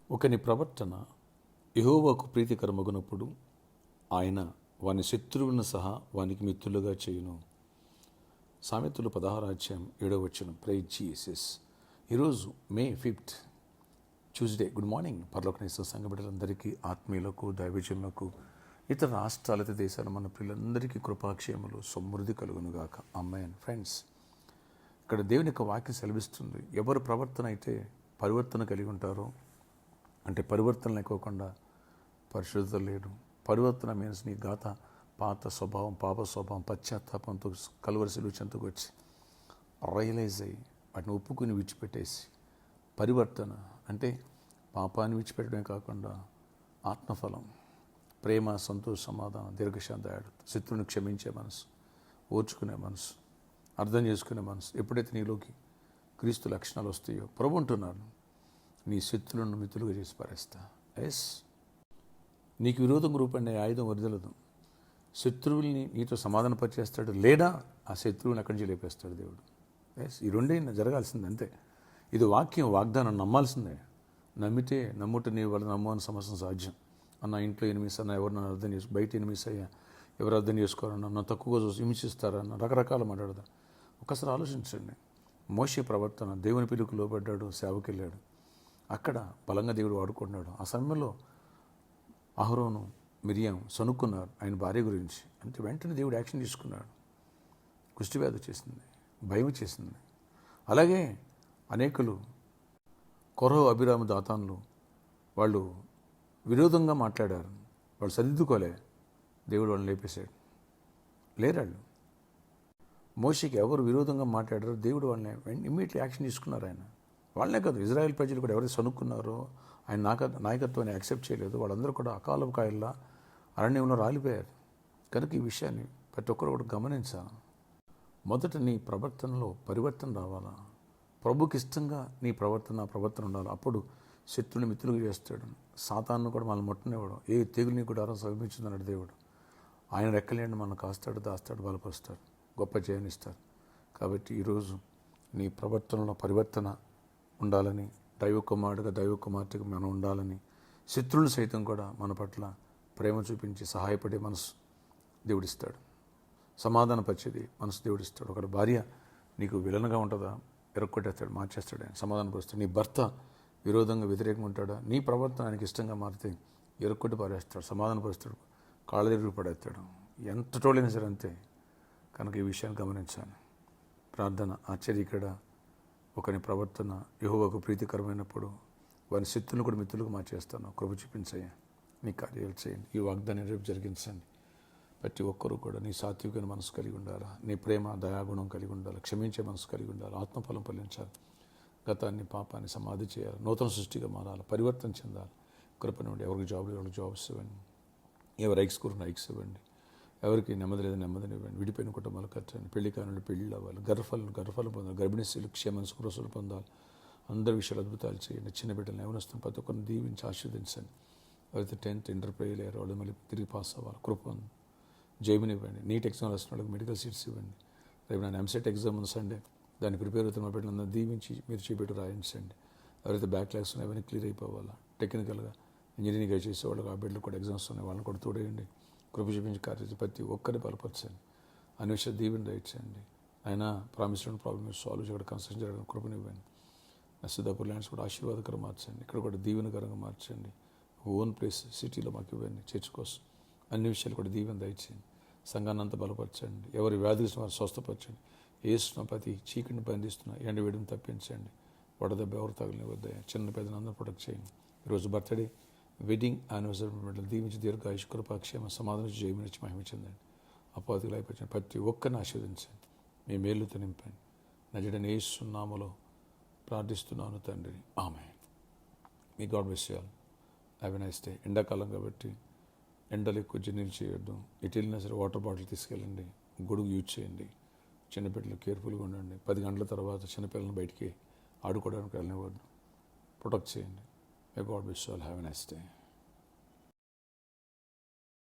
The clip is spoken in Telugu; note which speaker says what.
Speaker 1: ఒకని ప్రవర్తన యెహోవాకు ప్రీతికరమగునప్పుడు ఆయన వాని శత్రువులను సహా వానికి మిత్రులుగా చేయును. సామెతలు 16:7. Praise Jesus. ఈరోజు May 5th Tuesday. Good morning పరలోకనేశ్వర సంఘ బిడ్డలందరికీ, ఆత్మీయులకు, దైవజనులకు, ఇతర రాష్ట్రాల దేశాల మన పిల్లలందరికీ కృపాక్షేమలు సమృద్ధి కలుగునుగాక. ఆమేన్. ఫ్రెండ్స్, ఇక్కడ దేవుని యొక్క వాక్యం సెలవిస్తుంది, ఎవరు ప్రవర్తన అయితే పరివర్తన కలిగి ఉంటారో, అంటే పరివర్తన లేకోకుండా పరిశుద్ధత లేడు. పరివర్తన మీన్స్ నీ పాత స్వభావం, పాప స్వభావం, పశ్చాత్తాపంతో కలువరి సిలువ చెంతకు వచ్చి రియలైజ్ అయ్యి వాటిని ఒప్పుకుని విడిచిపెట్టేసి, పరివర్తన అంటే పాపాన్ని విడిచిపెట్టడమే కాకుండా ఆత్మఫలం, ప్రేమ, సంతోష, సమాధానం, దీర్ఘశాంతి, శత్రువుని క్షమించే మనసు, ఓర్చుకునే మనసు, అర్థం చేసుకునే మనసు. ఎప్పుడైతే నీలోకి క్రీస్తు లక్షణాలు వస్తాయో, ప్రభు అంటున్నాను, నీ శత్రువులను మిత్రులుగా చేసి పారేస్తా. ఎస్, నీకు విరోధంగా రూపొందే ఆయుధం వదిలదు. శత్రువుల్ని నీతో సమాధానపరిచేస్తాడు, లేదా ఆ శత్రువుని అక్కడి నుంచి లేపేస్తాడు దేవుడు. ఎస్, ఈ రెండే జరగాల్సింది, అంతే. ఇది వాక్యం, వాగ్దానం, నమ్మాల్సిందే. నమ్ముట నీ వల్ల నమ్మని సమస్య సాధ్యం. అన్న ఇంట్లో ఎనిమిస్ అన్న, ఎవరు నన్ను అర్థం చేసుకో, బయట ఎనిమిస్ అయ్యా, ఎవరు అర్థం చేసుకోరన్నా, నన్ను తక్కువగా చూసి హింసిస్తారన్న, రకరకాల మాట్లాడదా. ఒకసారి ఆలోచించండి. మోషే ప్రవర్తన, దేవుని పిలుపుకు లోబడ్డాడు, సేవకి వెళ్ళాడు, అక్కడ బలంగా దేవుడు వాడుకుంటున్నాడు. ఆ సమయంలో అహరోను, మిరియాం సనుక్కున్నారు ఆయన భార్య గురించి. అంటే వెంటనే దేవుడు యాక్షన్ తీసుకున్నాడు. కుష్టివ్యాధి వచ్చేసింది, భయం వచ్చేసింది. అలాగే అనేకులు కొరహు, అభిరాము, దాతాన్లు వాళ్ళు విరోధంగా మాట్లాడారు, వాళ్ళు సరిదిద్దుకోలే, దేవుడు వాళ్ళని లేపేశాడు. లేరాళ్ళు. మోషేకి ఎవరు విరోధంగా మాట్లాడారో దేవుడు వాళ్ళని ఇమ్మీడియట్లీ యాక్షన్ తీసుకున్నారు. ఆయన వాళ్ళనే కాదు, ఇజ్రాయెల్ ప్రజలు కూడా ఎవరైతే సనుక్కున్నారో, ఆయన నాయకత్వాన్ని యాక్సెప్ట్ చేయలేదు, వాళ్ళందరూ కూడా అకాల కాయల్లా అరణ్యంలో రాలిపోయారు. కనుక ఈ విషయాన్ని ప్రతి ఒక్కరు కూడా గమనించాలి. మొదట నీ ప్రవర్తనలో పరివర్తన రావాలా. ప్రభుకి ఇష్టంగా నీ ప్రవర్తన ఉండాలి. అప్పుడు శత్రుని మిత్రులుగా చేస్తాడు. సాతాను కూడా మనల్ని ముట్టనివ్వడం, ఏ తెగుల్ని కూడా సమీపించుతున్నాడు దేవుడు. ఆయన రెక్కలేండి మనల్ని కాస్తాడు, దాస్తాడు, బలపరుస్తాడు, గొప్ప జయాన్నిస్తారు. కాబట్టి ఈరోజు నీ ప్రవర్తనలో పరివర్తన ఉండాలని, దైవ కుమార్తెగా మనం ఉండాలని, శత్రువులు సైతం కూడా మన పట్ల ప్రేమ చూపించి సహాయపడే మనసు దేవుడిస్తాడు, సమాధానపరిచేది మనసు దేవుడిస్తాడు. ఒకటి భార్య నీకు విలన్గా ఉంటుందా, ఎరక్కొట్టేస్తాడు, మార్చేస్తాడు, ఆయన సమాధానపరుస్తాడు. నీ భర్త విరోధంగా, వ్యతిరేకంగా ఉంటాడా, నీ ప్రవర్తన ఆయనకి ఇష్టంగా మారితే ఎరక్కొట్టి పారేస్తాడు, సమాధానపరుస్తాడు, కాళ్ళ దగ్గర పడేస్తాడు. ఎంత తోడైనా సరే అంతే. కనుక ఈ విషయాన్ని గమనించాను. ప్రార్థన. ఆశ్చర్యకర ఒకని ప్రవర్తన యెహోవాకు ప్రీతికరమైనప్పుడు వారి శత్రువులను కూడా మిత్రులుగా మార్చేస్తాను. కృప చూపించయ్యా, నీ కార్యాలు చేయండి. ఈ వాగ్దాన్ని రేపు జరిగించండి. ప్రతి ఒక్కరూ కూడా నీ సాత్వికమైన మనసు కలిగి ఉండాలా, నీ ప్రేమ, దయాగుణం కలిగి ఉండాలి, క్షమించే మనసు కలిగి ఉండాలి, ఆత్మఫలం ఫలించాలి, గతాన్ని, పాపాన్ని సమాధి చేయాలి, నూతన సృష్టిగా మారాలి, పరివర్తన చెందాలి. కృపనివ్వండి. ఎవరికి జాబ్స్ ఇవ్వండి, ఎవరు రైక్స్ కూర రైక్స్ ఇవ్వండి, ఎవరికి నెమ్మది లేదా నెమ్మదినివ్వండి, విడిపోయిన కుటుంబాలు కట్టండి, పెళ్లి కానుండి పెళ్ళిళ్ళు అవ్వాలి, గర్భఫలం పొందాలి, గర్భిణీ స్త్రీలు క్షేమ సుఖరసులు పొందాలి. అందరి విషయాలు అద్భుతాలు చేయండి. చిన్న బిడ్డలను ఎవరిస్తాం ప్రతి ఒక్కరిని దీవించి ఆశీర్వదించండి. ఎవరైతే 10th ఇంటర్ ఫెయిల్ అయ్యారో వాళ్ళు మళ్ళీ తిరిగి పాస్ అవ్వాలి, కృప జైబునివ్వండి. నీట్ ఎగ్జామ్ రాసిన వాళ్ళకి మెడికల్ సీట్స్ ఇవ్వండి. రేపు నేను ఎంసెట్ ఎగ్జామ్ ఉంది సండే, దాన్ని ప్రిపేర్ అవుతున్న మా బిడ్డలందరూ దీవించి మీరు చేపెట్టు రాయించండి. ఎవరైతే బ్యాక్లాగ్స్ ఉన్నాయో అవన్నీ క్లియర్ అయిపోవాలా. టెక్నికల్గా ఇంజనీరింగ్ చేసే వాళ్ళకి ఆ బిడ్డలు కూడా ఎగ్జామ్స్ ఉన్నాయి, వాళ్ళని కూడా తోడేయండి. కృప చూపించి కార్యం ప్రతి ఒక్కరిని బలపరచండి. అన్ని విషయాలు దీవెన దయచేయండి. ఆయన ప్రామిస్డ్ ప్రాబ్లమ్ సాల్వ్ చేయడం, కన్స్ట్రక్షన్ చేయడం కృపనివ్వండి. సిద్ధాపూర్ ల్యాండ్స్ కూడా ఆశీర్వాదకరంగా మార్చండి. ఇక్కడ కూడా దీవెనకరంగా మార్చండి. ఓన్ ప్లేస్ సిటీలో మాకు ఇవ్వండి, చర్చ్ కోసం. అన్ని విషయాలు కూడా దీవెన దయచేయండి. సంఘాన్ని అంతా బలపరచండి. ఎవరి వ్యాధులు వారు స్వస్థపరచండి. ఏస్తున్న ప్రతి చీకటిని బంధిస్తున్న ఎండ వేడిని తప్పించండి. వడదెబ్బ ఎవరు తగిలివద్ద, చిన్న పెద్దలు అందరూ ప్రొటెక్ట్ చేయండి. ఈరోజు బర్త్డే, వెడ్డింగ్ యానివర్సరీ బిడ్డలు దీవించి దీర్ఘాయుష్, కృపాక్షేమ, సమాధానం, జయమినిచ్చి మహిమ చెందండి. అపాధికులు అయిపోయింది ప్రతి ఒక్కరిని ఆశీర్వదించండి. మీ మేలుతో నింపండి. నజడని యేసు నామములో ప్రార్థిస్తున్నాను తండ్రి, ఆమేన్. మీ God bless you all. Have a nice day. ఎండాకాలం కాబట్టి ఎండలు ఎక్కువ జర్నీలు చేయొద్దు. ఎటు వెళ్ళినా సరే వాటర్ బాటిల్ తీసుకెళ్ళండి, గొడుగు యూజ్ చేయండి. చిన్నపిల్లలు కేర్ఫుల్గా ఉండండి. 10 గంటల తర్వాత చిన్నపిల్లలను బయటికి ఆడుకోవడానికి వెళ్ళనివ్వద్దు. ప్రొటెక్ట్ చేయండి. May God bless you all. Have a nice day.